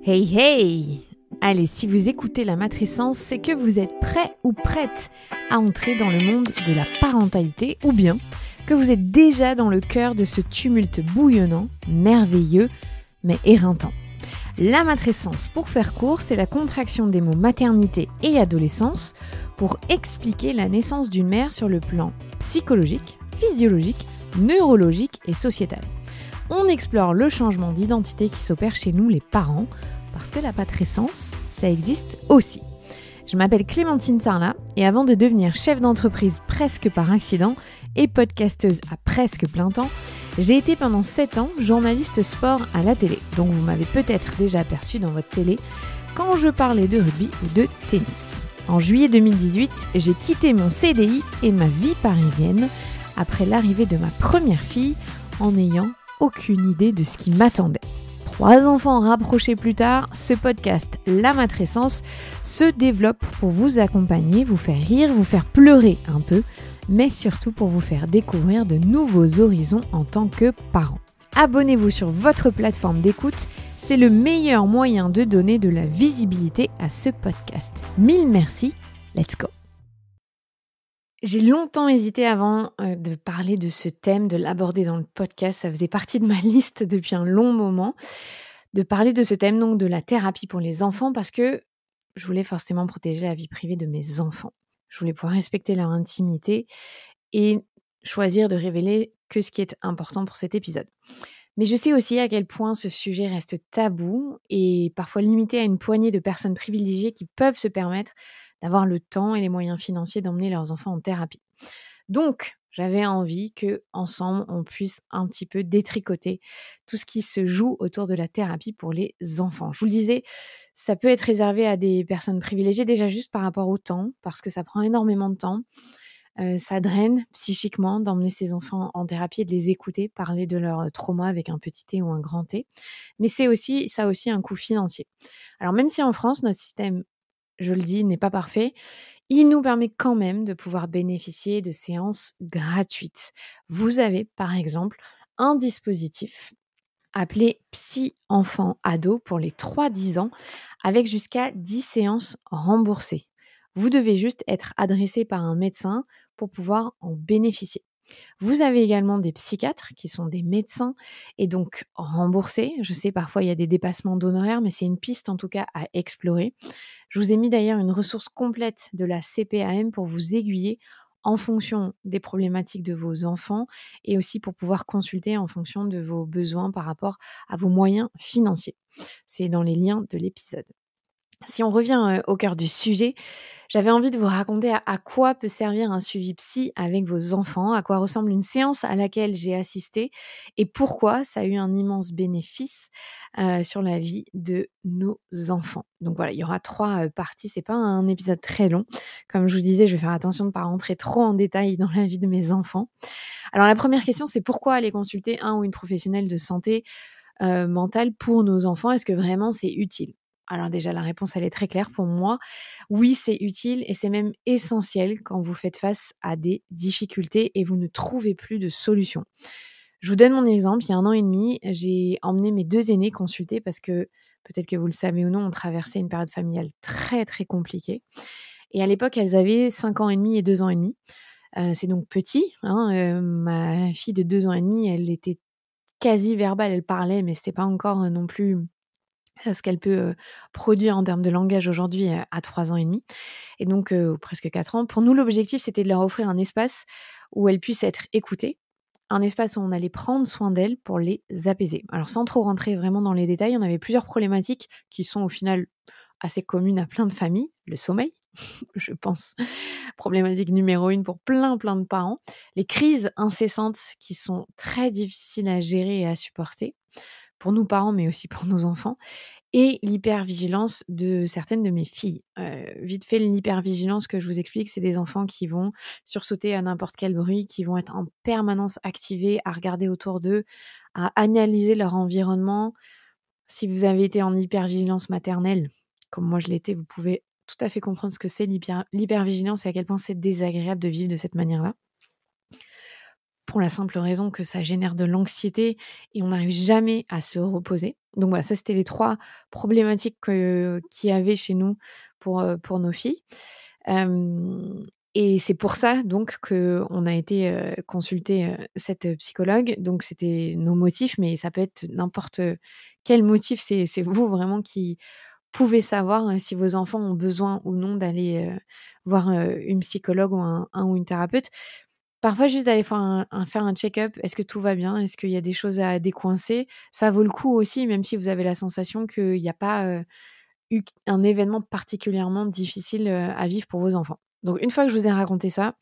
Hey hey! Allez, si vous écoutez la matrescence, c'est que vous êtes prêt ou prête à entrer dans le monde de la parentalité ou bien que vous êtes déjà dans le cœur de ce tumulte bouillonnant, merveilleux, mais éreintant. La matrescence, pour faire court, c'est la contraction des mots maternité et adolescence pour expliquer la naissance d'une mère sur le plan psychologique, physiologique, neurologique et sociétal. On explore le changement d'identité qui s'opère chez nous les parents, parce que la matrescence, ça existe aussi. Je m'appelle Clémentine Sarlat et avant de devenir chef d'entreprise presque par accident et podcasteuse à presque plein temps, j'ai été pendant 7 ans journaliste sport à la télé. Donc vous m'avez peut-être déjà aperçu dans votre télé quand je parlais de rugby ou de tennis. En juillet 2018, j'ai quitté mon CDI et ma vie parisienne après l'arrivée de ma première fille en n'ayant aucune idée de ce qui m'attendait. 3 enfants rapprochés plus tard, ce podcast La Matrescence se développe pour vous accompagner, vous faire rire, vous faire pleurer un peu, mais surtout pour vous faire découvrir de nouveaux horizons en tant que parent. Abonnez-vous sur votre plateforme d'écoute, c'est le meilleur moyen de donner de la visibilité à ce podcast. Mille merci, let's go! J'ai longtemps hésité avant de parler de ce thème, de l'aborder dans le podcast. Ça faisait partie de ma liste depuis un long moment, de parler de ce thème, donc de la thérapie pour les enfants, parce que je voulais forcément protéger la vie privée de mes enfants. Je voulais pouvoir respecter leur intimité et choisir de révéler que ce qui est important pour cet épisode. Mais je sais aussi à quel point ce sujet reste tabou et parfois limité à une poignée de personnes privilégiées qui peuvent se permettre d'avoir le temps et les moyens financiers d'emmener leurs enfants en thérapie. Donc, j'avais envie qu'ensemble, on puisse un petit peu détricoter tout ce qui se joue autour de la thérapie pour les enfants. Je vous le disais, ça peut être réservé à des personnes privilégiées, déjà juste par rapport au temps, parce que ça prend énormément de temps. Ça draine psychiquement d'emmener ses enfants en thérapie et de les écouter parler de leur trauma avec un petit T ou un grand T. Mais ça a aussi un coût financier. Alors même si en France, notre système, je le dis, n'est pas parfait, il nous permet quand même de pouvoir bénéficier de séances gratuites. Vous avez par exemple un dispositif appelé Psy Enfant Ado pour les 3-10 ans avec jusqu'à 10 séances remboursées. Vous devez juste être adressé par un médecin pour pouvoir en bénéficier. Vous avez également des psychiatres qui sont des médecins et donc remboursés. Je sais parfois il y a des dépassements d'honoraires, mais c'est une piste en tout cas à explorer. Je vous ai mis d'ailleurs une ressource complète de la CPAM pour vous aiguiller en fonction des problématiques de vos enfants et aussi pour pouvoir consulter en fonction de vos besoins par rapport à vos moyens financiers. C'est dans les liens de l'épisode. Si on revient au cœur du sujet, j'avais envie de vous raconter à quoi peut servir un suivi psy avec vos enfants, à quoi ressemble une séance à laquelle j'ai assisté et pourquoi ça a eu un immense bénéfice sur la vie de nos enfants. Donc voilà, il y aura 3 parties, c'est pas un épisode très long. Comme je vous disais, je vais faire attention de ne pas rentrer trop en détail dans la vie de mes enfants. Alors la première question, c'est pourquoi aller consulter un ou une professionnelle de santé mentale pour nos enfants? Est-ce que vraiment c'est utile? Alors déjà, la réponse, elle est très claire pour moi. Oui, c'est utile et c'est même essentiel quand vous faites face à des difficultés et vous ne trouvez plus de solution. Je vous donne mon exemple. Il y a 1 an et demi, j'ai emmené mes 2 aînés consulter parce que, peut-être que vous le savez ou non, on traversait une période familiale très, très compliquée. Et à l'époque, elles avaient 5 ans et demi et 2 ans et demi. C'est donc petit. Ma fille de 2 ans et demi, elle était quasi verbale, elle parlait, mais c'était pas encore non plus ce qu'elle peut produire en termes de langage aujourd'hui à 3 ans et demi et donc presque 4 ans. Pour nous, l'objectif, c'était de leur offrir un espace où elles puissent être écoutées, un espace où on allait prendre soin d'elles pour les apaiser. Alors sans trop rentrer vraiment dans les détails, on avait plusieurs problématiques qui sont au final assez communes à plein de familles. Le sommeil, je pense, problématique numéro 1 pour plein de parents. Les crises incessantes qui sont très difficiles à gérer et à supporter, pour nous parents, mais aussi pour nos enfants, et l'hypervigilance de certaines de mes filles. Vite fait, l'hypervigilance que je vous explique, c'est des enfants qui vont sursauter à n'importe quel bruit, qui vont être en permanence activés, à regarder autour d'eux, à analyser leur environnement. Si vous avez été en hypervigilance maternelle, comme moi je l'étais, vous pouvez tout à fait comprendre ce que c'est l'hypervigilance et à quel point c'est désagréable de vivre de cette manière-là. pour la simple raison que ça génère de l'anxiété et on n'arrive jamais à se reposer. Donc voilà, ça c'était les 3 problématiques qu'il y avait chez nous pour nos filles. Hem Et c'est pour ça donc qu'on a été, consulter, cette psychologue. Donc c'était nos motifs, mais ça peut être n'importe quel motif. C'est vous vraiment qui pouvez savoir, si vos enfants ont besoin ou non d'aller, voir, une psychologue ou un ou une thérapeute. Parfois juste d'aller faire un check-up. Est-ce que tout va bien? Est-ce qu'il y a des choses à décoincer? Ça vaut le coup aussi, même si vous avez la sensation qu'il y a pas, eu un événement particulièrement difficile, à vivre pour vos enfants. Donc une fois que je vous ai raconté ça,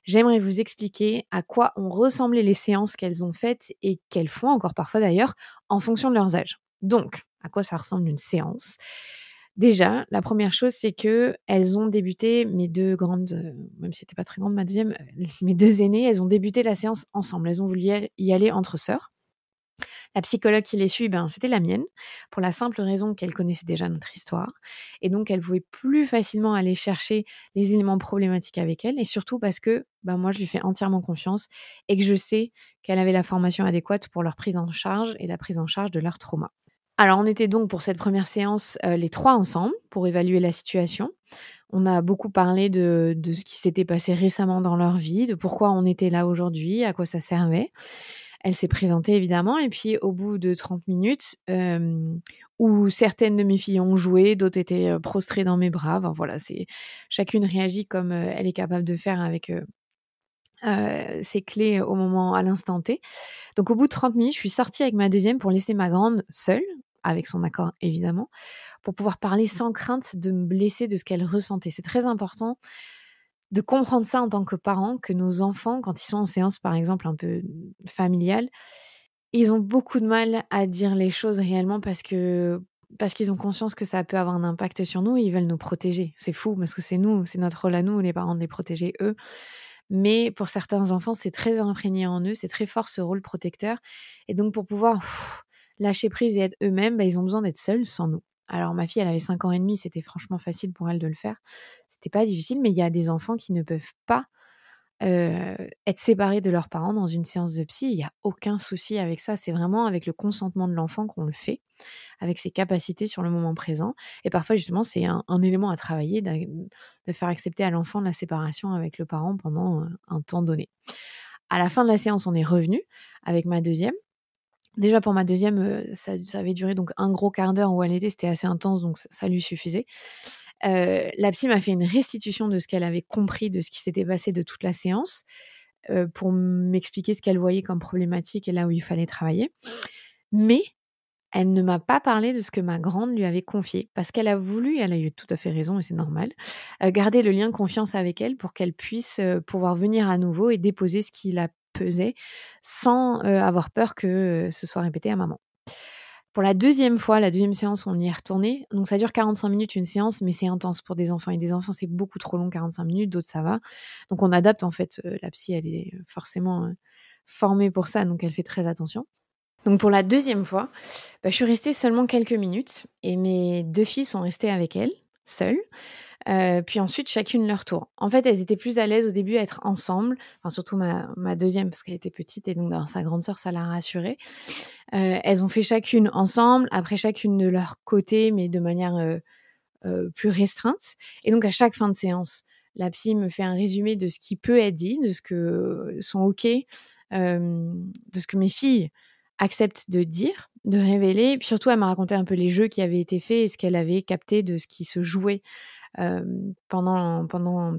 j'aimerais vous expliquer à quoi ont ressemblé les séances qu'elles ont faites et qu'elles font encore parfois d'ailleurs, en fonction de leurs âges. Donc, à quoi ça ressemble une séance? Déjà, la première chose, c'est qu'elles ont débuté, mes 2 grandes, même si elle était pas très grande ma deuxième, mes 2 aînées, elles ont débuté la séance ensemble. Elles ont voulu y aller entre sœurs. La psychologue qui les suit, ben, c'était la mienne, pour la simple raison qu'elle connaissait déjà notre histoire et donc elle pouvait plus facilement aller chercher les éléments problématiques avec elle et surtout parce que, ben, moi, je lui fais entièrement confiance et que je sais qu'elle avait la formation adéquate pour leur prise en charge et la prise en charge de leur trauma. Alors, on était donc pour cette première séance, les 3 ensemble pour évaluer la situation. On a beaucoup parlé de ce qui s'était passé récemment dans leur vie, de pourquoi on était là aujourd'hui, à quoi ça servait. Elle s'est présentée évidemment et puis au bout de 30 minutes, où certaines de mes filles ont joué, d'autres étaient, prostrées dans mes bras. Enfin voilà, c'est chacune réagit comme, elle est capable de faire avec, ses clés au moment à l'instant T. Donc au bout de 30 minutes, je suis sortie avec ma deuxième pour laisser ma grande seule, avec son accord évidemment, pour pouvoir parler sans crainte de me blesser de ce qu'elle ressentait. C'est très important de comprendre ça en tant que parent, que nos enfants, quand ils sont en séance, par exemple, un peu familiale, ils ont beaucoup de mal à dire les choses réellement parce qu'ils ont conscience que ça peut avoir un impact sur nous et ils veulent nous protéger. C'est fou parce que c'est nous, c'est notre rôle à nous, les parents, de les protéger eux. Mais pour certains enfants, c'est très imprégné en eux, c'est très fort ce rôle protecteur et donc pour pouvoir lâcher prise et être eux-mêmes, bah, ils ont besoin d'être seuls sans nous. Alors ma fille, elle avait 5 ans et demi, c'était franchement facile pour elle de le faire. C'était pas difficile, mais il y a des enfants qui ne peuvent pas, être séparés de leurs parents dans une séance de psy. Il y a aucun souci avec ça. C'est vraiment avec le consentement de l'enfant qu'on le fait, avec ses capacités sur le moment présent et parfois justement, c'est un élément à travailler de faire accepter à l'enfant la séparation avec le parent pendant, un temps donné. À la fin de la séance, on est revenus avec ma deuxième. Déjà pour ma deuxième, ça avait duré donc un gros quart d'heure où elle était, c'était assez intense donc ça lui suffisait. La psy m'a fait une restitution de ce qu'elle avait compris de ce qui s'était passé de toute la séance, pour m'expliquer ce qu'elle voyait comme problématique et là où il fallait travailler. Mais elle ne m'a pas parlé de ce que ma grande lui avait confié parce qu'elle a voulu, et elle a eu tout à fait raison et c'est normal, garder le lien de confiance avec elle pour qu'elle puisse, pouvoir venir à nouveau et déposer ce qui la pesait sans, avoir peur que, ce soit répété à maman. Pour la deuxième fois, la deuxième séance, on y est retourné. Donc ça dure 45 minutes une séance, mais c'est intense pour des enfants. Et des enfants, c'est beaucoup trop long, 45 minutes, d'autres ça va. Donc on adapte en fait, la psy, elle est forcément, formée pour ça, donc elle fait très attention. Donc pour la deuxième fois, bah, je suis restée seulement quelques minutes et mes 2 filles sont restées avec elle, seules. Puis ensuite chacune leur tour. En fait, elles étaient plus à l'aise au début à être ensemble, enfin surtout ma deuxième parce qu'elle était petite et donc d'avoir sa grande sœur, ça l'a rassurée. Elles ont fait chacune ensemble, après chacune de leur côté, mais de manière, plus restreinte et donc à chaque fin de séance, la psy me fait un résumé de ce qui peut être dit, de ce que sont OK, de ce que mes filles acceptent de dire, de révéler. Puis surtout, elle m'a raconté un peu les jeux qui avaient été faits et ce qu'elle avait capté de ce qui se jouait, pendant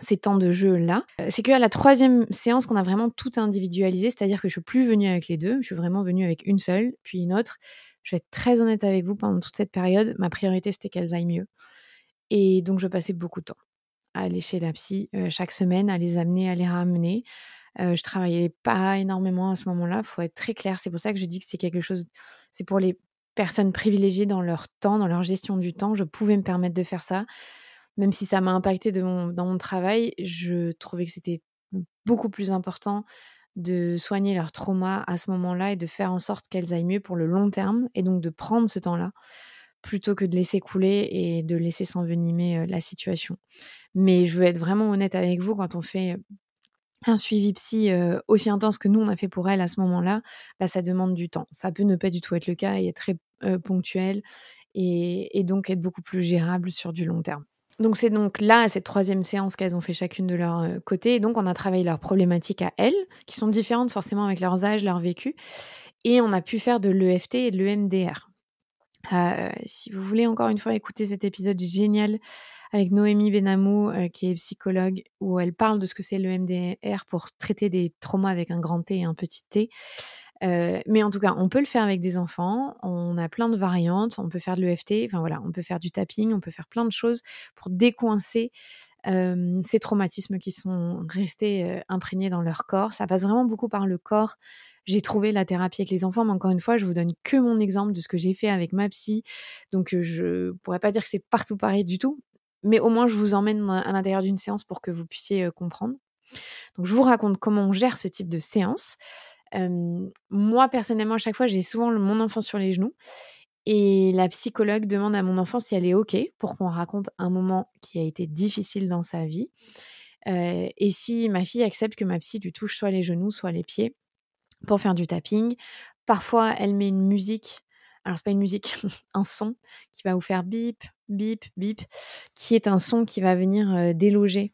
ces temps de jeu-là. C'est qu'à la 3e séance qu'on a vraiment tout individualisé, c'est-à-dire que je suis plus venue avec les 2, je suis vraiment venue avec une seule, puis une autre. Je vais être très honnête avec vous, pendant toute cette période, ma priorité, c'était qu'elles aillent mieux et donc je passais beaucoup de temps à aller chez la psy, chaque semaine, à les amener, à les ramener. Je travaillais pas énormément à ce moment-là, faut être très clair. C'est pour ça que je dis que c'est quelque chose c'est pour les personnes privilégiées dans leur temps, dans leur gestion du temps. Je pouvais me permettre de faire ça. Même si ça m'a impacté dans mon travail, je trouvais que c'était beaucoup plus important de soigner leur trauma à ce moment-là et de faire en sorte qu'elles aillent mieux pour le long terme et donc de prendre ce temps-là, plutôt que de laisser couler et de laisser s'envenimer, la situation. Mais je veux être vraiment honnête avec vous, quand on fait un suivi psy aussi intense que nous on a fait pour elle à ce moment-là, ça demande du temps. Ça peut ne pas du tout être le cas et être très ponctuel et donc être beaucoup plus gérable sur du long terme. Donc c'est donc là, à cette 3e séance qu'elles ont fait chacune de leur côté et donc on a travaillé leurs problématiques à elles, qui sont différentes forcément avec leurs âges, leur vécu et on a pu faire de l'EFT et de l'EMDR. Si vous voulez encore une fois écouter cet épisode génial avec Noémie Benamou, qui est psychologue, où elle parle de ce que c'est le MDR pour traiter des traumas avec un grand T et un petit t. Mais en tout cas, on peut le faire avec des enfants. On a plein de variantes. On peut faire de l'EFT. Enfin voilà, on peut faire du tapping. On peut faire plein de choses pour décoincer ces traumatismes qui sont restés imprégnés dans leur corps. Ça passe vraiment beaucoup par le corps. J'ai trouvé la thérapie avec les enfants, mais encore une fois, je vous donne que mon exemple de ce que j'ai fait avec ma psy. Donc, je pourrais pas dire que c'est partout pareil du tout, mais au moins, je vous emmène à l'intérieur d'une séance pour que vous puissiez comprendre. Donc, je vous raconte comment on gère ce type de séance. Moi, personnellement, à chaque fois, j'ai souvent mon enfant sur les genoux et la psychologue demande à mon enfant si elle est OK pour qu'on raconte un moment qui a été difficile dans sa vie. Et si ma fille accepte que ma psy lui touche soit les genoux, soit les pieds pour faire du tapping. Parfois, elle met une musique. Alors, c'est pas une musique, un son qui va vous faire bip, bip, bip, qui est un son qui va venir déloger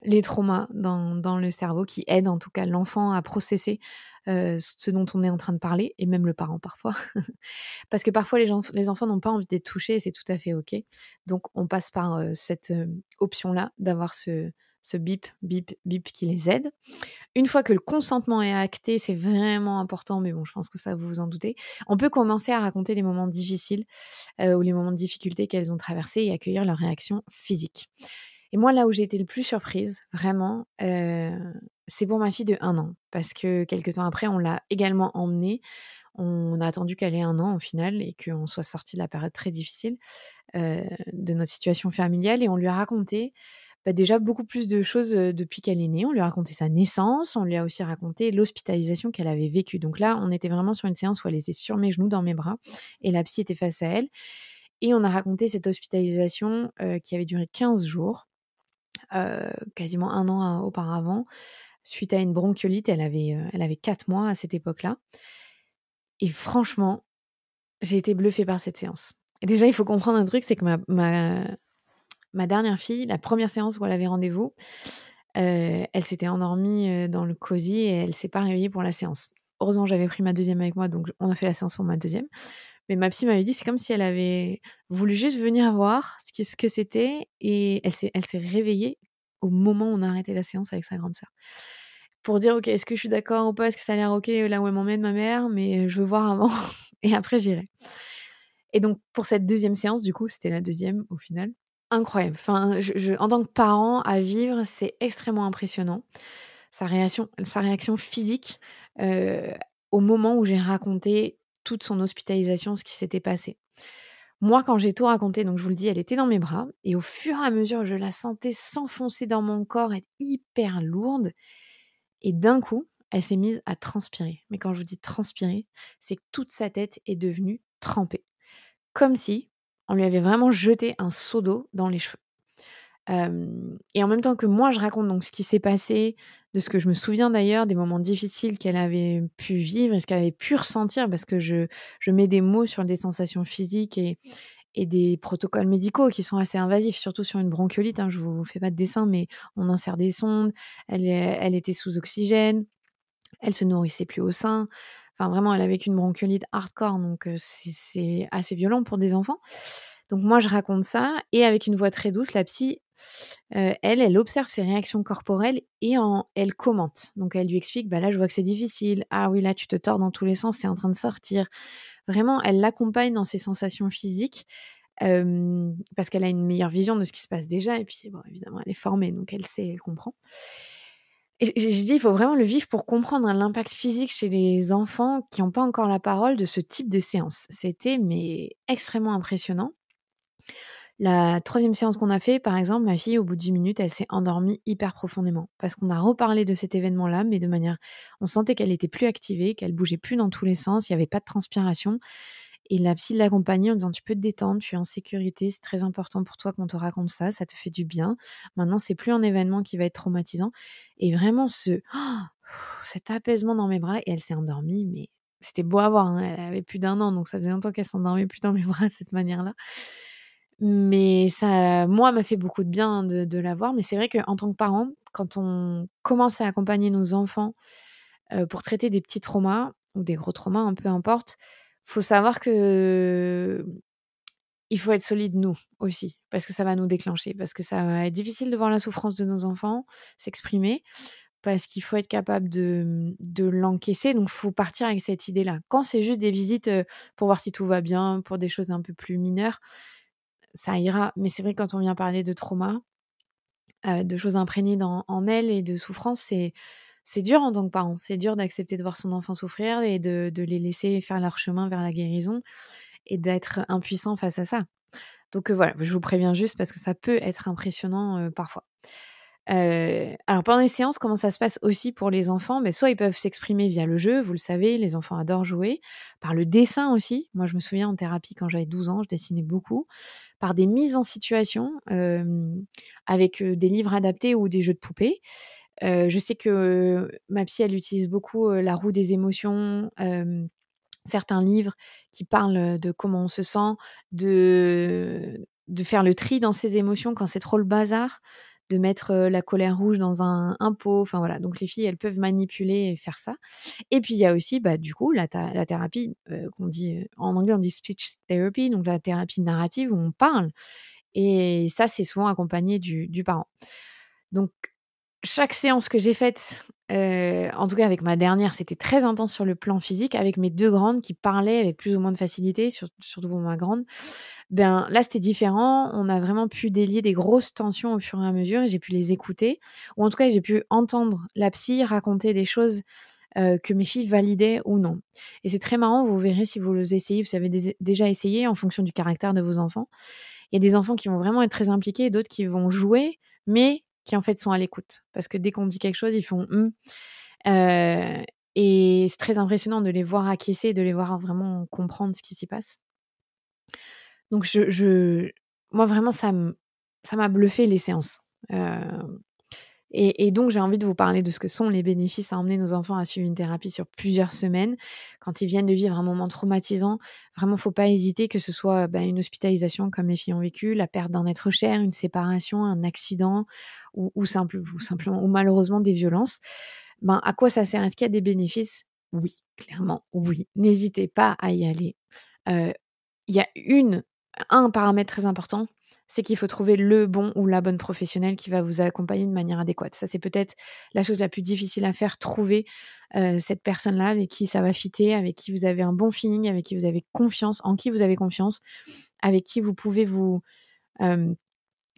les traumas dans le cerveau, qui aide en tout cas l'enfant à processer ce dont on est en train de parler, et même le parent parfois. Parce que parfois, les enfants n'ont pas envie d'être touchés, et c'est tout à fait OK. Donc, on passe par cette option-là, d'avoir ce bip, bip, bip qui les aide. Une fois que le consentement est acté, c'est vraiment important, mais bon, je pense que ça, vous vous en doutez. On peut commencer à raconter les moments difficiles ou les moments de difficulté qu'elles ont traversés et accueillir leurs réactions physiques. Et moi, là où j'ai été le plus surprise, vraiment, c'est pour ma fille de 1 an. Parce que quelques temps après, on l'a également emmenée. On a attendu qu'elle ait 1 an au final et qu'on soit sorti de la période très difficile de notre situation familiale. Et on lui a raconté déjà beaucoup plus de choses depuis qu'elle est née. On lui a raconté sa naissance, on lui a aussi raconté l'hospitalisation qu'elle avait vécue. Donc là, on était vraiment sur une séance où elle était sur mes genoux, dans mes bras, et la psy était face à elle. Et on a raconté cette hospitalisation qui avait duré 15 jours, quasiment 1 an auparavant, suite à une bronchiolite. Elle avait 4 mois à cette époque-là. Et franchement, j'ai été bluffée par cette séance. Et déjà, il faut comprendre un truc, c'est que ma dernière fille, la première séance où elle avait rendez-vous, elle s'était endormie dans le cosy et elle s'est pas réveillée pour la séance. Heureusement, j'avais pris ma 2e avec moi, donc on a fait la séance pour ma 2e. Mais ma psy m'avait dit, c'est comme si elle avait voulu juste venir voir ce que c'était et elle s'est réveillée au moment où on a arrêté la séance avec sa grande sœur. Pour dire: «OK, est-ce que je suis d'accord ou pas? Est-ce que ça a l'air OK là où elle m'emmène ma mère? Mais je veux voir avant et après j'irai». Et donc pour cette 2e séance, du coup, c'était la 2e au final. Incroyable. Enfin, en tant que parent, à vivre, c'est extrêmement impressionnant. Sa réaction physique, heu, au moment où j'ai raconté toute son hospitalisation, ce qui s'était passé. Moi, quand j'ai tout raconté, donc je vous le dis, elle était dans mes bras et au fur et à mesure, je la sentais s'enfoncer dans mon corps, être hyper lourde et d'un coup, elle s'est mise à transpirer. Mais quand je vous dis transpirer, c'est que toute sa tête est devenue trempée. Comme si on lui avait vraiment jeté un seau d'eau dans les cheveux. Et en même temps que moi, je raconte donc ce qui s'est passé, de ce que je me souviens d'ailleurs, des moments difficiles qu'elle avait pu vivre et ce qu'elle avait pu ressentir parce que je mets des mots sur des sensations physiques et des protocoles médicaux qui sont assez invasifs, surtout sur une bronchiolite, hein. Je vous fais pas de dessin, mais on insère des sondes, elle était sous oxygène, elle se nourrissait plus au sein. Enfin vraiment, elle a vécu une bronchiolite hardcore, donc c'est assez violent pour des enfants. Donc moi, je raconte ça et avec une voix très douce, la psy, elle observe ses réactions corporelles et elle commente. Donc elle lui explique: «Bah là, je vois que c'est difficile. Ah oui, là, tu te tords dans tous les sens, c'est en train de sortir». Vraiment, elle l'accompagne dans ses sensations physiques, parce qu'elle a une meilleure vision de ce qui se passe déjà et puis bon, évidemment, elle est formée, donc elle sait, elle comprend. Et je dis: «Il faut vraiment le vivre pour comprendre, hein, l'impact physique chez les enfants qui n'ont pas encore la parole de ce type de séance». C'était mais extrêmement impressionnant. La 3e séance qu'on a fait, par exemple, ma fille, au bout de 10 minutes, elle s'est endormie hyper profondément parce qu'on a reparlé de cet événement-là, mais de manière on sentait qu'elle était plus activée, qu'elle bougeait plus dans tous les sens, il y avait pas de transpiration Et la psy l'accompagnait en disant: «Tu peux te détendre, tu es en sécurité, c'est très important pour toi qu'on te raconte ça, ça te fait du bien. Maintenant, c'est plus un événement qui va être traumatisant» et vraiment cet apaisement dans mes bras et elle s'est endormie, mais c'était beau à voir, hein, elle avait plus d'1 an, donc ça faisait longtemps qu'elle s'endormait plus dans mes bras de cette manière-là. Mais ça, moi, m'a fait beaucoup de bien de la voir, mais c'est vrai qu'en tant que parent, quand on commence à accompagner nos enfants, pour traiter des petits traumas ou des gros traumas, hein, peu importe, faut savoir que il faut être solide nous aussi, parce que ça va nous déclencher, parce que ça va être difficile de voir la souffrance de nos enfants s'exprimer, parce qu'il faut être capable de l'encaisser, donc faut partir avec cette idée-là. Quand c'est juste des visites, pour voir si tout va bien, pour des choses un peu plus mineures, ça ira. Mais c'est vrai que quand on vient parler de trauma, de choses imprégnées en elle et de souffrance, c'est dur en tant que parent. C'est dur d'accepter de voir son enfant souffrir et de les laisser faire leur chemin vers la guérison et d'être impuissant face à ça. Donc voilà, je vous préviens juste parce que ça peut être impressionnant, parfois. Alors pendant les séances, comment ça se passe aussi pour les enfants? Beh, soit ils peuvent s'exprimer via le jeu, vous le savez, les enfants adorent jouer, par le dessin aussi. Moi, je me souviens en thérapie quand j'avais 12 ans, je dessinais beaucoup, par des mises en situation, avec, des livres adaptés ou des jeux de poupées. Je sais que ma psy, elle utilise beaucoup, La roue des émotions, certains livres qui parlent, de comment on se sent, de faire le tri dans ses émotions quand c'est trop le bazar, de mettre, la colère rouge dans un pot, enfin voilà. Donc les filles, elles peuvent manipuler et faire ça. Et puis il y a aussi, bah, du coup, la thérapie, qu'on dit, en anglais, on dit speech therapy, donc la thérapie narrative où on parle et ça, c'est souvent accompagné du parent. Donc chaque séance que j'ai faite, en tout cas avec ma dernière, c'était très intense sur le plan physique avec mes 2 grandes qui parlaient avec plus ou moins de facilité, surtout pour ma grande. Ben, là, c'était différent. On a vraiment pu délier des grosses tensions au fur et à mesure et j'ai pu les écouter ou en tout cas, j'ai pu entendre la psy raconter des choses, que mes filles validaient ou non et c'est très marrant, vous verrez si vous les essayez, vous avez déjà essayé en fonction du caractère de vos enfants. Il y a des enfants qui vont vraiment être très impliqués et d'autres qui vont jouer, mais qui en fait sont à l'écoute. Parce que dès qu'on dit quelque chose, ils font et c'est très impressionnant de les voir acquiescer, de les voir vraiment comprendre ce qui s'y passe. Donc moi vraiment ça m'a bluffé les séances. Heu et donc j'ai envie de vous parler de ce que sont les bénéfices à emmener nos enfants à suivre une thérapie sur plusieurs semaines. Quand ils viennent de vivre un moment traumatisant, vraiment faut pas hésiter, que ce soit, bah, une hospitalisation comme mes filles ont vécu, la perte d'un être cher, une séparation, un accident ou simplement ou malheureusement des violences. Ben, à quoi ça sert? Est-ce qu'il y a des bénéfices? Oui, clairement, oui. N'hésitez pas à y aller. Heu, il y a un paramètre très important, c'est qu'il faut trouver le bon ou la bonne professionnelle qui va vous accompagner de manière adéquate. Ça, c'est peut-être la chose la plus difficile à faire, trouver, cette personne-là avec qui ça va fitter, avec qui vous avez un bon feeling, avec qui vous avez confiance, en qui vous avez confiance, avec qui vous pouvez hem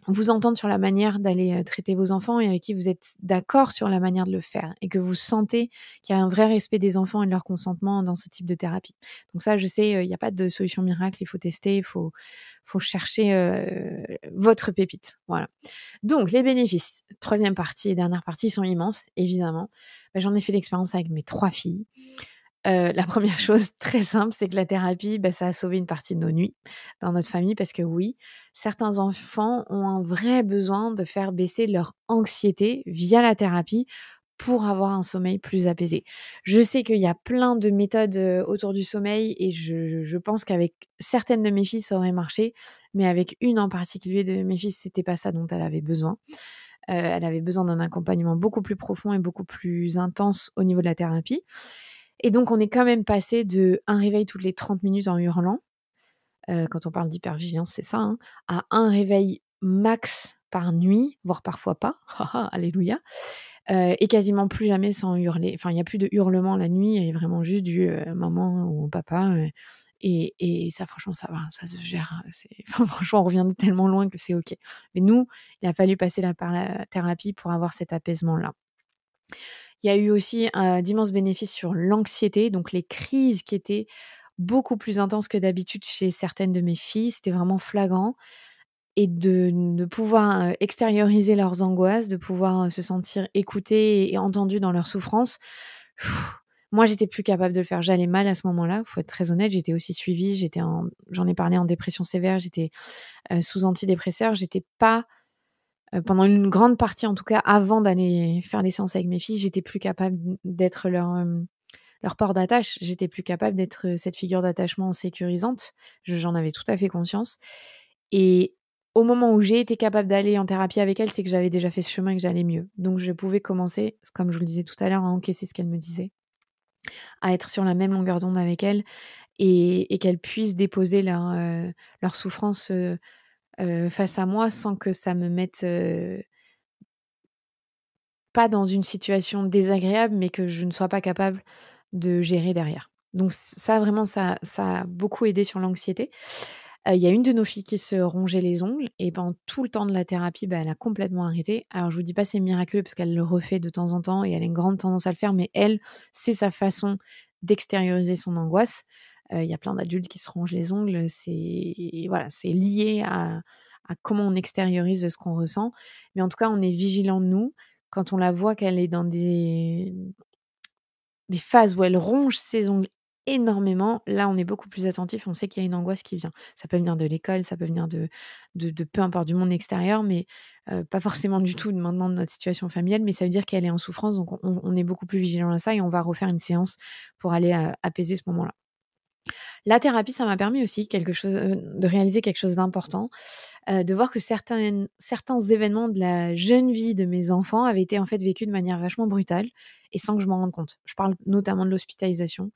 vous entendre sur la manière d'aller, traiter vos enfants et avec qui vous êtes d'accord sur la manière de le faire et que vous sentez qu'il y a un vrai respect des enfants et de leur consentement dans ce type de thérapie. Donc ça, je sais, il y a pas de solution miracle, il faut tester, il faut chercher, votre pépite, voilà. Donc les bénéfices, 3e partie et dernière partie sont immenses, évidemment. Bah, j'en ai fait l'expérience avec mes 3 filles. La première chose très simple, c'est que la thérapie, bah, ça a sauvé une partie de nos nuits dans notre famille parce que oui, certains enfants ont un vrai besoin de faire baisser leur anxiété via la thérapie pour avoir un sommeil plus apaisé. Je sais qu'il y a plein de méthodes, autour du sommeil et je pense qu'avec certaines de mes filles, ça aurait marché, mais avec une en particulier de mes filles, c'était pas ça dont elle avait besoin. Elle avait besoin d'un accompagnement beaucoup plus profond et beaucoup plus intense au niveau de la thérapie. Et donc, on est quand même passé de un réveil toutes les 30 minutes en hurlant, quand on parle d'hypervigilance, c'est ça, hein, à un réveil max par nuit, voire parfois pas, alléluia, et quasiment plus jamais sans hurler. Enfin, il y a plus de hurlements la nuit et vraiment juste du, maman ou papa, et ça franchement ça va, ça se gère, enfin franchement on revient de tellement loin que c'est OK. Mais nous, il a fallu passer par la thérapie pour avoir cet apaisement-là. Il y a eu aussi, d'immenses bénéfices sur l'anxiété, donc les crises qui étaient beaucoup plus intenses que d'habitude chez certaines de mes filles, c'était vraiment flagrant et de pouvoir, extérioriser leurs angoisses, de pouvoir, se sentir écoutées et entendues dans leurs souffrances. Moi, j'étais plus capable de le faire. J'allais mal à ce moment-là, faut être très honnête. J'étais aussi suivie, j'en ai parlé, en dépression sévère, j'étais, sous antidépresseurs. J'étais pas, pendant une grande partie, en tout cas, avant d'aller faire les séances avec mes filles, j'étais plus capable d'être leur port d'attache. J'étais plus capable d'être, cette figure d'attachement sécurisante. J'en avais tout à fait conscience et au moment où j'ai été capable d'aller en thérapie avec elle, c'est que j'avais déjà fait ce chemin et que j'allais mieux. Donc je pouvais commencer, comme je vous le disais tout à l'heure, à encaisser ce qu'elle me disait, à être sur la même longueur d'onde avec elle et qu'elles puissent déposer leur souffrance, face à moi sans que ça me mette, pas dans une situation désagréable, mais que je ne sois pas capable de gérer derrière. Donc ça vraiment, ça a beaucoup aidé sur l'anxiété. Il y a une de nos filles qui se rongeait les ongles et pendant tout le temps de la thérapie, elle a complètement arrêté. Alors je vous dis pas c'est miraculeux parce qu'elle le refait de temps en temps et elle a une grande tendance à le faire, mais elle, c'est sa façon d'extérioriser son angoisse. Il y a plein d'adultes qui se rongent les ongles, c'est lié à comment on extériorise ce qu'on ressent. Mais en tout cas, on est vigilant de nous quand on la voit qu'elle est dans des phases où elle ronge ses ongles énormément, là, on est beaucoup plus attentif, on sait qu'il y a une angoisse qui vient. Ça peut venir de l'école, ça peut venir de peu importe, du monde extérieur, mais pas forcément du tout maintenant de notre situation familiale, mais ça veut dire qu'elle est en souffrance, donc on est beaucoup plus vigilant à ça et on va refaire une séance pour aller, apaiser ce moment-là. La thérapie, ça m'a permis aussi de réaliser quelque chose d'important, de voir que certains événements de la jeune vie de mes enfants avaient été en fait vécus de manière vachement brutale et sans que je m'en rende compte. Je parle notamment de l'hospitalisation.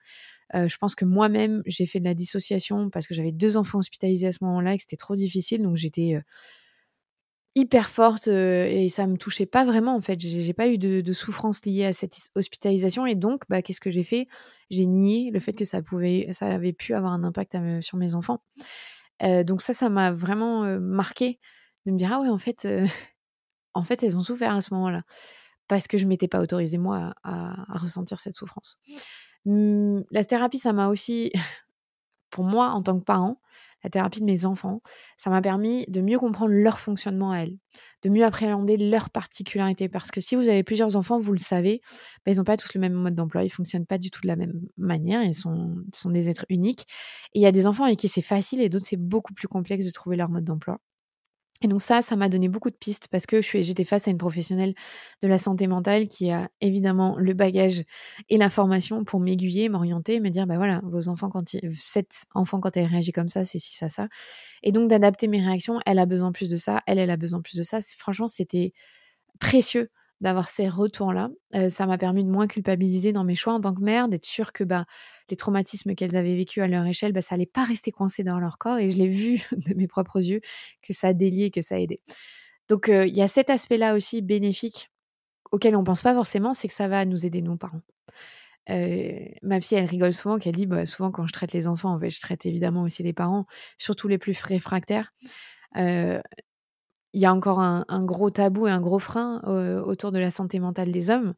Je pense que moi-même, j'ai fait de la dissociation parce que j'avais 2 enfants hospitalisés à ce moment-là et que c'était trop difficile, donc j'étais, hyper forte, et ça me touchait pas vraiment, en fait. J'ai pas eu de souffrance liée à cette hospitalisation et donc qu'est-ce que j'ai fait? J'ai nié le fait que ça avait pu avoir un impact sur mes enfants. Donc ça m'a vraiment, marquée de me dire: «Ah ouais, en fait, en fait, elles ont souffert à ce moment-là». Parce que je m'étais pas autorisée moi à ressentir cette souffrance. La thérapie, ça m'a aussi pour moi, en tant que parent, la thérapie de mes enfants, ça m'a permis de mieux comprendre leur fonctionnement à elles, de mieux appréhender leurs particularités. Parce que si vous avez plusieurs enfants, vous le savez, ils n'ont pas tous le même mode d'emploi, ils ne fonctionnent pas du tout de la même manière, ils sont des êtres uniques. Et il y a des enfants avec qui c'est facile et d'autres, c'est beaucoup plus complexe de trouver leur mode d'emploi. Et donc ça m'a donné beaucoup de pistes parce que j'étais face à une professionnelle de la santé mentale qui a évidemment le bagage et la formation pour m'aiguiller, m'orienter, me dire: voilà, vos enfants cet enfant quand elle réagit comme ça, c'est ci, ça». Et donc d'adapter mes réactions, elle a besoin plus de ça, elle a besoin plus de ça. Franchement, c'était précieux d'avoir ces retours-là. Ça m'a permis de moins culpabiliser dans mes choix en tant que mère, d'être sûre que, les traumatismes qu'elles avaient vécus à leur échelle, ça allait pas rester coincé dans leur corps et je l'ai vu de mes propres yeux que ça déliait et que ça aidait. Donc il y a cet aspect-là aussi bénéfique auquel on pense pas forcément, c'est que ça va nous aider nous, parents. Ma psy, elle rigole souvent qu'elle dit: souvent quand je traite les enfants, en fait, je traite évidemment aussi les parents, surtout les plus réfractaires. Heu il y a encore un gros tabou et un gros frein, autour de la santé mentale des hommes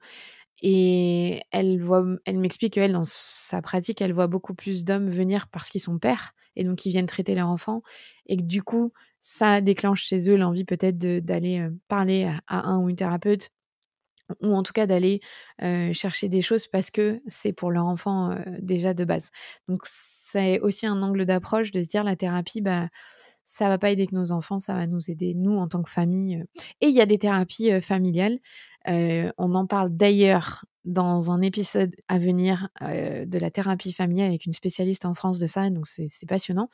et elle m'explique qu'elle, dans sa pratique, elle voit beaucoup plus d'hommes venir parce qu'ils sont pères et donc ils viennent traiter leur enfant et que du coup, ça déclenche chez eux l'envie peut-être d'aller, parler à un ou une thérapeute ou en tout cas d'aller, chercher des choses parce que c'est pour leur enfant, déjà de base. Donc c'est aussi un angle d'approche de se dire la thérapie, ça va pas aider que nos enfants, ça va nous aider nous en tant que famille, et il y a des thérapies, familiales. On en parle d'ailleurs dans un épisode à venir, de la thérapie familiale avec une spécialiste en France de ça, donc c'est passionnant.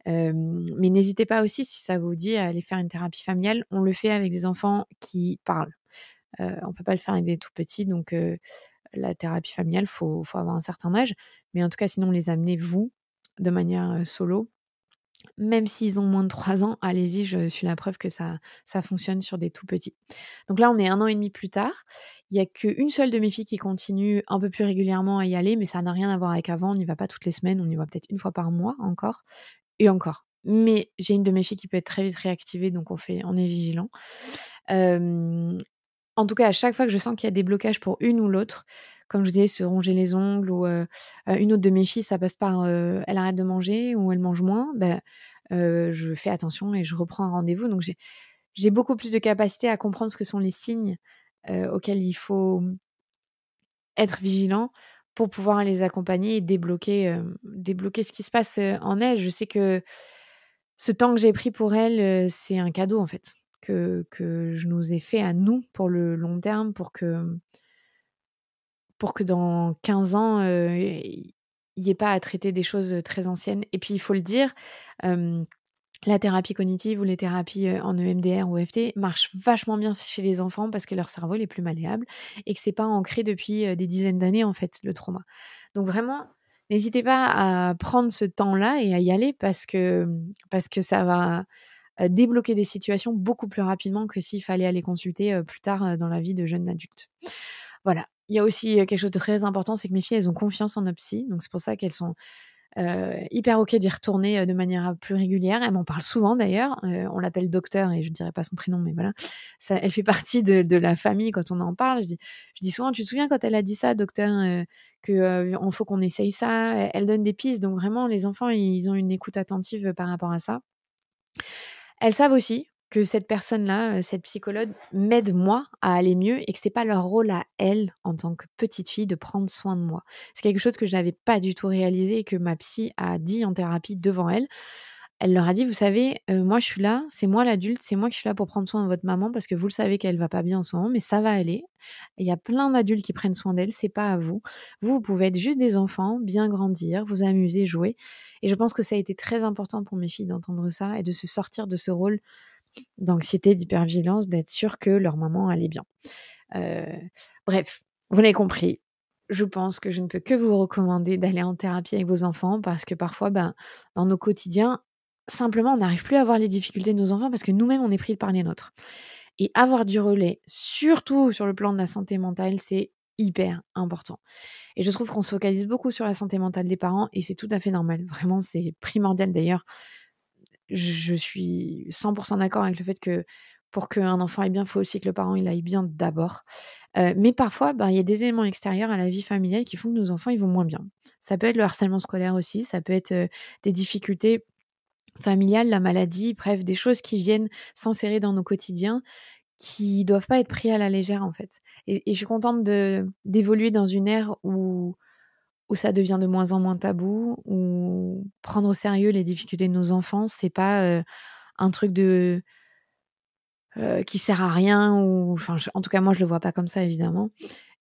Mais n'hésitez pas aussi, si ça vous dit, à aller faire une thérapie familiale. On le fait avec des enfants qui parlent. On peut pas le faire avec des tout petits, donc la thérapie familiale, faut avoir un certain âge. Mais en tout cas, sinon les amener vous, de manière, solo, même s'ils ont moins de 3 ans, allez-y, je suis la preuve que ça fonctionne sur des tout petits. Donc là, on est 1 an et demi plus tard. Il y a qu'une seule de mes filles qui continue un peu plus régulièrement à y aller, mais ça n'a rien à voir avec avant. On n'y va pas toutes les semaines, on y va peut-être 1 fois par mois encore et encore. Mais j'ai une de mes filles qui peut être très vite réactivée, donc on est vigilant. En tout cas, à chaque fois que je sens qu'il y a des blocages pour une ou l'autre, comme je vous disais, se ronger les ongles ou une autre de mes filles, ça passe par, elle arrête de manger ou elle mange moins, je fais attention et je reprends un rendez-vous. Donc j'ai beaucoup plus de capacité à comprendre ce que sont les signes, auxquels il faut être vigilant pour pouvoir les accompagner et débloquer ce qui se passe en elles. Je sais que ce temps que j'ai pris pour elles, c'est un cadeau en fait, que je nous ai fait à nous pour le long terme, pour que dans 15 ans, il y ait pas à traiter des choses très anciennes. Et puis il faut le dire, la thérapie cognitive ou les thérapies en EMDR ou EFT marchent vachement bien chez les enfants parce que leur cerveau il est plus malléable et que c'est pas ancré depuis des dizaines d'années en fait, le trauma. Donc vraiment, n'hésitez pas à prendre ce temps-là et à y aller parce que ça va débloquer des situations beaucoup plus rapidement que s'il fallait aller consulter plus tard dans la vie de jeunes adultes. Voilà. Il y a aussi quelque chose de très important, c'est que mes filles, elles ont confiance en nos psys. Donc c'est pour ça qu'elles sont hyper OK d'y retourner de manière plus régulière. Elle m'en parle souvent d'ailleurs. On l'appelle docteur et je ne dirai pas son prénom, mais voilà. Ça, elle fait partie de la famille quand on en parle. Je dis souvent, tu te souviens quand elle a dit ça, docteur, qu'il faut qu'on essaye ça. Elle donne des pistes. Donc vraiment, les enfants, ils ont une écoute attentive par rapport à ça. Elles savent aussi que cette personne-là, cette psychologue, m'aide moi à aller mieux et que c'est pas leur rôle à elles, en tant que petite fille, de prendre soin de moi. C'est quelque chose que je n'avais pas du tout réalisé et que ma psy a dit en thérapie devant elles. Elle leur a dit, vous savez, moi je suis là, c'est moi l'adulte, c'est moi qui suis là pour prendre soin de votre maman parce que vous le savez qu'elle va pas bien en ce moment, mais ça va aller. Il y a plein d'adultes qui prennent soin d'elle, c'est pas à vous. Vous pouvez être juste des enfants, bien grandir, vous amuser, jouer. Et je pense que ça a été très important pour mes filles d'entendre ça et de se sortir de ce rôle d'anxiété, d'hypervigilance, d'être sûre que leur maman allait bien. Bref, vous l'avez compris. Je pense que je ne peux que vous recommander d'aller en thérapie avec vos enfants parce que parfois, dans nos quotidiens, simplement, on n'arrive plus à voir les difficultés de nos enfants parce que nous-mêmes, on est pris par les nôtres. Et avoir du relais, surtout sur le plan de la santé mentale, c'est hyper important. Et je trouve qu'on se focalise beaucoup sur la santé mentale des parents et c'est tout à fait normal. Vraiment, c'est primordial d'ailleurs. Je suis 100% d'accord avec le fait que pour qu'un enfant aille bien, il faut aussi que le parent il aille bien d'abord. Mais parfois, il y a des éléments extérieurs à la vie familiale qui font que nos enfants ils vont moins bien. Ça peut être le harcèlement scolaire aussi, ça peut être des difficultés familiales, la maladie, bref, des choses qui viennent s'insérer dans nos quotidiens qui doivent pas être pris à la légère en fait. Et je suis contente d'évoluer dans une ère où ça devient de moins en moins tabou, où prendre au sérieux les difficultés de nos enfants, c'est pas un truc qui sert à rien ou en tout cas moi je le vois pas comme ça évidemment.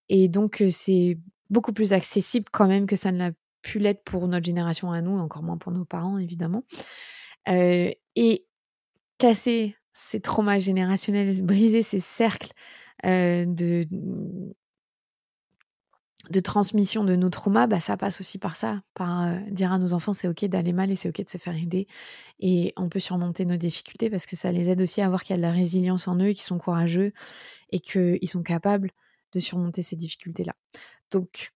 Et donc c'est beaucoup plus accessible quand même que ça ne l'a pu l'être pour notre génération à nous, encore moins pour nos parents évidemment. Et casser ces traumas générationnels, briser ces cercles de transmission de nos traumas, ça passe aussi par ça, par dire à nos enfants c'est ok d'aller mal et c'est ok de se faire aider et on peut surmonter nos difficultés parce que ça les aide aussi à voir qu'il y a de la résilience en eux et qu'ils sont courageux et qu'ils sont capables de surmonter ces difficultés-là. Donc,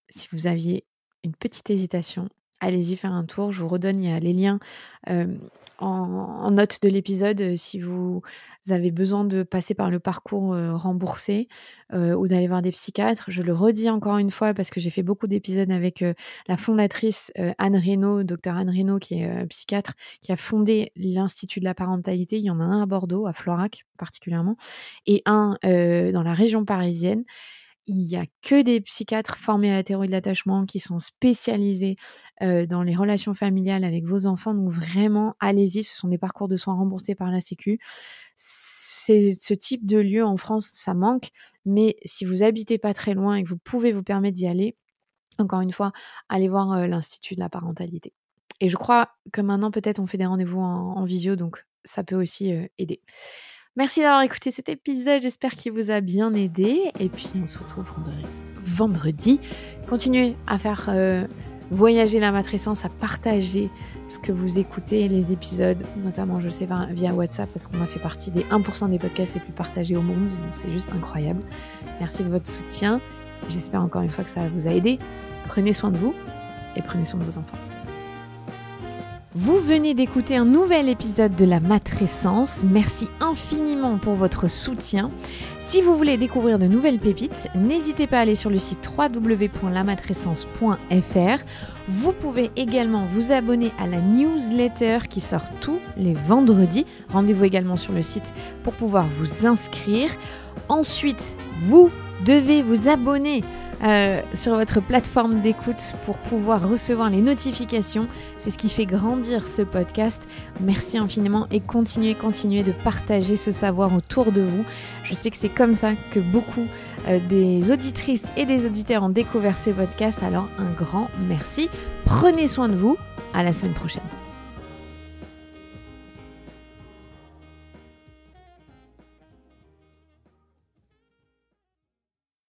si vous aviez une petite hésitation, allez-y faire un tour. Je vous redonne, il y a les liens en note de l'épisode si vous avez besoin de passer par le parcours remboursé ou d'aller voir des psychiatres. Je le redis encore une fois parce que j'ai fait beaucoup d'épisodes avec la fondatrice Anne Reynaud, docteur Anne Reynaud, qui est psychiatre, qui a fondé l'Institut de la parentalité. Il y en a un à Bordeaux, à Florac particulièrement, et un dans la région parisienne. Il n'y a que des psychiatres formés à la théorie de l'attachement qui sont spécialisés dans les relations familiales avec vos enfants. Donc vraiment, allez-y, ce sont des parcours de soins remboursés par la Sécu. Ce type de lieu en France, ça manque. Mais si vous habitez pas très loin et que vous pouvez vous permettre d'y aller, encore une fois, allez voir l'Institut de la parentalité. Et je crois que maintenant, peut-être, on fait des rendez-vous en visio, donc ça peut aussi aider. Merci d'avoir écouté cet épisode, j'espère qu'il vous a bien aidé. Et puis on se retrouve vendredi. Continuez à faire voyager la matrescence, à partager ce que vous écoutez, les épisodes, notamment je sais via WhatsApp, parce qu'on a fait partie des 1% des podcasts les plus partagés au monde, donc c'est juste incroyable. Merci de votre soutien, j'espère encore une fois que ça vous a aidé. Prenez soin de vous et prenez soin de vos enfants. Vous venez d'écouter un nouvel épisode de La Matrescence. Merci infiniment pour votre soutien. Si vous voulez découvrir de nouvelles pépites, n'hésitez pas à aller sur le site www.lamatrescence.fr. Vous pouvez également vous abonner à la newsletter qui sort tous les vendredis. Rendez-vous également sur le site pour pouvoir vous inscrire. Ensuite, vous devez vous abonner sur votre plateforme d'écoute pour pouvoir recevoir les notifications. C'est ce qui fait grandir ce podcast. Merci infiniment et continuez de partager ce savoir autour de vous. Je sais que c'est comme ça que beaucoup des auditrices et des auditeurs ont découvert ce podcast. Alors un grand merci. Prenez soin de vous. À la semaine prochaine.